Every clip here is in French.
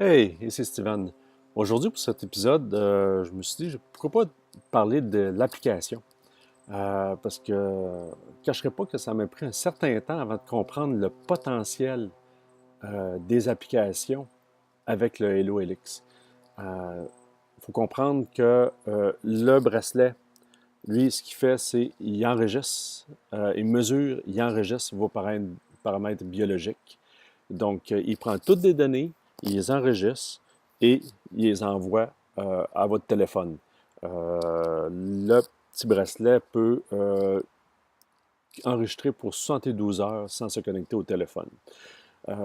Hey, ici Steven. Aujourd'hui, pour cet épisode, je me suis dit, pourquoi pas parler de l'application? Parce que je ne cacherai pas que ça m'a pris un certain temps avant de comprendre le potentiel des applications avec le Halo Helix. Il faut comprendre que le bracelet, lui, ce qu'il fait, c'est il enregistre, il mesure, il enregistre vos paramètres biologiques. Donc, il prend toutes les données, il les enregistre et il les envoie à votre téléphone. Le petit bracelet peut enregistrer pour 72 heures sans se connecter au téléphone.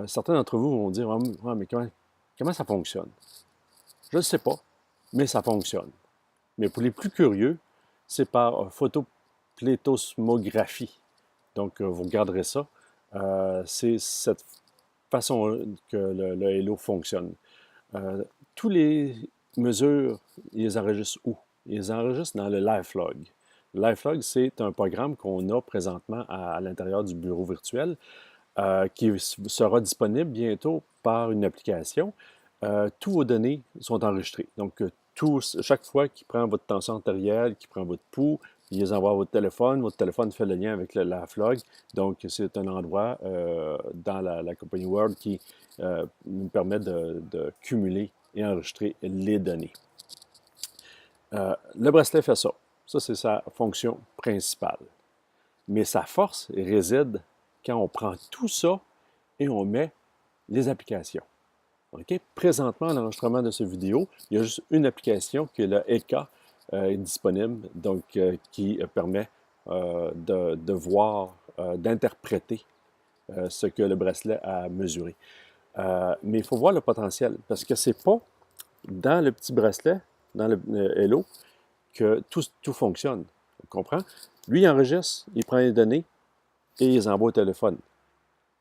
Certains d'entre vous vont dire, ah, mais comment ça fonctionne? Je ne sais pas, mais ça fonctionne. Mais pour les plus curieux, c'est par photopléthosmographie. Donc, vous regarderez ça. C'est cette façon que le Halo fonctionne. Euh, tous les mesures, ils les enregistrent où? Ils les enregistrent dans le LifeLog. LifeLog, c'est un programme qu'on a présentement à l'intérieur du bureau virtuel qui sera disponible bientôt par une application. Tous vos données sont enregistrées. Donc, chaque fois qu'il prend votre tension artérielle, qu'il prend votre pouls, il les envoie à votre téléphone fait le lien avec le LifeLog. Donc, c'est un endroit dans la compagnie Word qui nous permet de cumuler et enregistrer les données. Le bracelet fait ça. Ça, c'est sa fonction principale. Mais sa force réside quand on prend tout ça et on met les applications. OK? Présentement, à l'enregistrement de cette vidéo, il y a juste une application qui est le ECA disponible, donc qui permet de voir, d'interpréter ce que le bracelet a mesuré. Mais il faut voir le potentiel, parce que c'est pas dans le petit bracelet, dans le Hello, que tout fonctionne. On comprend? Lui, il enregistre, il prend les données et il les envoie au téléphone.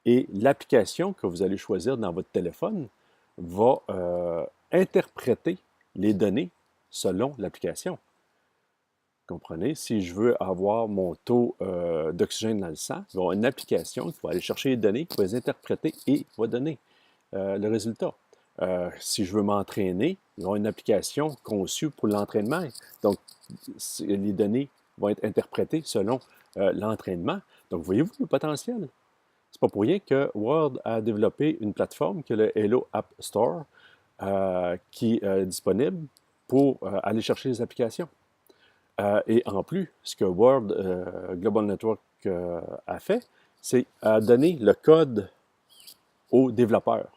Et l'application que vous allez choisir dans votre téléphone va interpréter les données selon l'application. Comprenez? Si je veux avoir mon taux d'oxygène dans le sang, il va y avoir une application qui va aller chercher les données, qui va les interpréter et va donner le résultat. Si je veux m'entraîner, il y aura une application conçue pour l'entraînement. Donc, les données vont être interprétées selon l'entraînement. Donc, voyez-vous le potentiel? C'est pas pour rien que Word a développé une plateforme qui est le Hello App Store, qui est disponible pour aller chercher les applications. Et en plus, ce que Word Global Network a fait, c'est donner le code aux développeurs.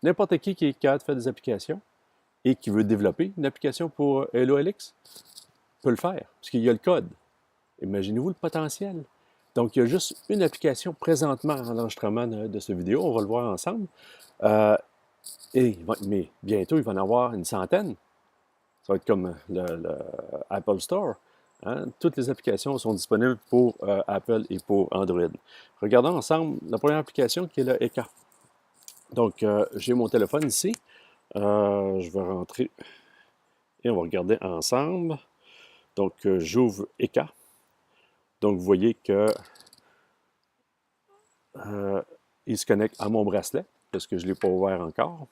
N'importe qui est capable de faire des applications et qui veut développer une application pour Hello Helix peut le faire, parce qu'il y a le code. Imaginez-vous le potentiel. Donc, il y a juste une application présentement en enregistrement de cette vidéo. On va le voir ensemble. Euh, mais bientôt, il va en avoir une centaine. Ça va être comme le Apple Store. Hein? Toutes les applications sont disponibles pour Apple et pour Android. Regardons ensemble la première application qui est le ECA. Donc, j'ai mon téléphone ici. Je vais rentrer et on va regarder ensemble. Donc, j'ouvre ECA. Donc, vous voyez que il se connecte à mon bracelet parce que je ne l'ai pas ouvert encore.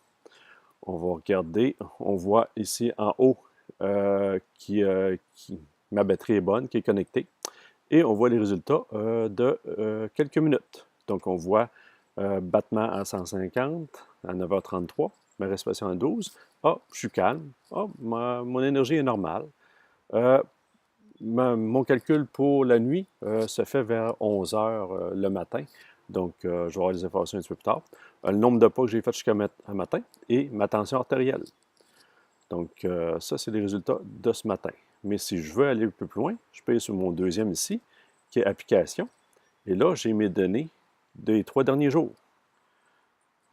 On va regarder. On voit ici en haut ma batterie est bonne, qui est connectée. Et on voit les résultats de quelques minutes. Donc, on voit battement à 150, à 9h33, ma respiration à 12. Ah, je suis calme. Ah, mon énergie est normale. Mon calcul pour la nuit se fait vers 11 heures le matin. Donc, je vais avoir les informations un petit peu plus tard. Le nombre de pas que j'ai fait jusqu'à matin et ma tension artérielle. Donc, ça, c'est les résultats de ce matin. Mais si je veux aller un peu plus loin, je paye sur mon deuxième ici, qui est application. Et là, j'ai mes données des 3 derniers jours.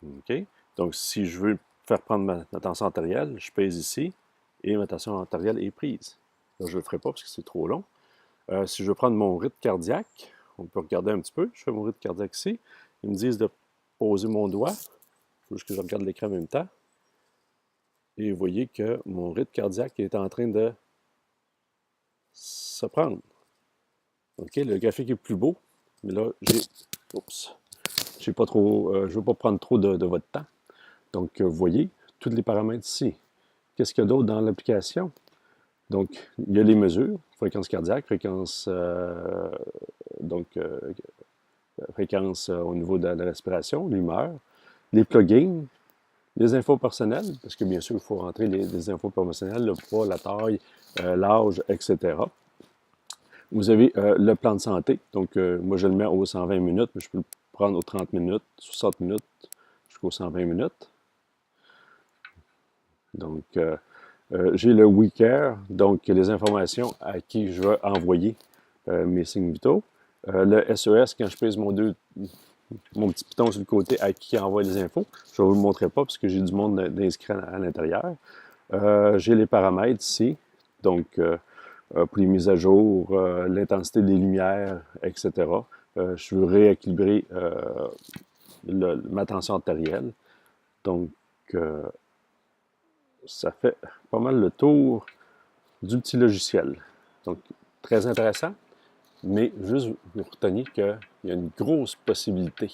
OK? Donc, si je veux faire prendre ma tension artérielle, je pèse ici et ma tension artérielle est prise. Là, je ne le ferai pas parce que c'est trop long. Si je veux prendre mon rythme cardiaque, on peut regarder un petit peu. Je fais mon rythme cardiaque ici. Ils me disent de poser mon doigt. Il faut juste que je regarde l'écran en même temps. Et vous voyez que mon rythme cardiaque est en train de se prendre. OK, le graphique est plus beau. Mais là, j'ai pas trop, je ne veux pas prendre trop de votre temps. Donc, vous voyez tous les paramètres ici. Qu'est-ce qu'il y a d'autre dans l'application? Donc, il y a les mesures, fréquence cardiaque, fréquence, fréquence au niveau de la respiration, l'humeur, les plugins, les infos personnelles, parce que bien sûr, il faut rentrer les infos personnelles, le poids, la taille, l'âge, etc. Vous avez le plan de santé. Donc, moi, je le mets aux 120 minutes, mais je peux le prendre aux 30 minutes, 60 minutes, jusqu'aux 120 minutes. Donc, j'ai le WeCare, donc les informations à qui je veux envoyer mes signes vitaux. Le SES, quand je pèse mon petit piton sur le côté à qui envoie les infos. Je ne vous le montrer pas parce que j'ai du monde d'inscrits à l'intérieur. J'ai les paramètres ici. Donc, pour les mises à jour, l'intensité des lumières, etc. Je veux rééquilibrer ma tension artérielle. Donc, ça fait pas mal le tour du petit logiciel. Donc, très intéressant, mais juste vous retenez qu'il y a une grosse possibilité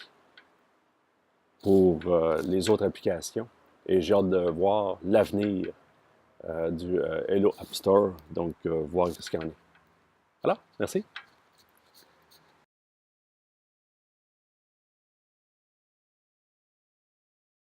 pour les autres applications et j'ai hâte de voir l'avenir du Hello App Store, donc voir ce qu'il y en est. Voilà, merci.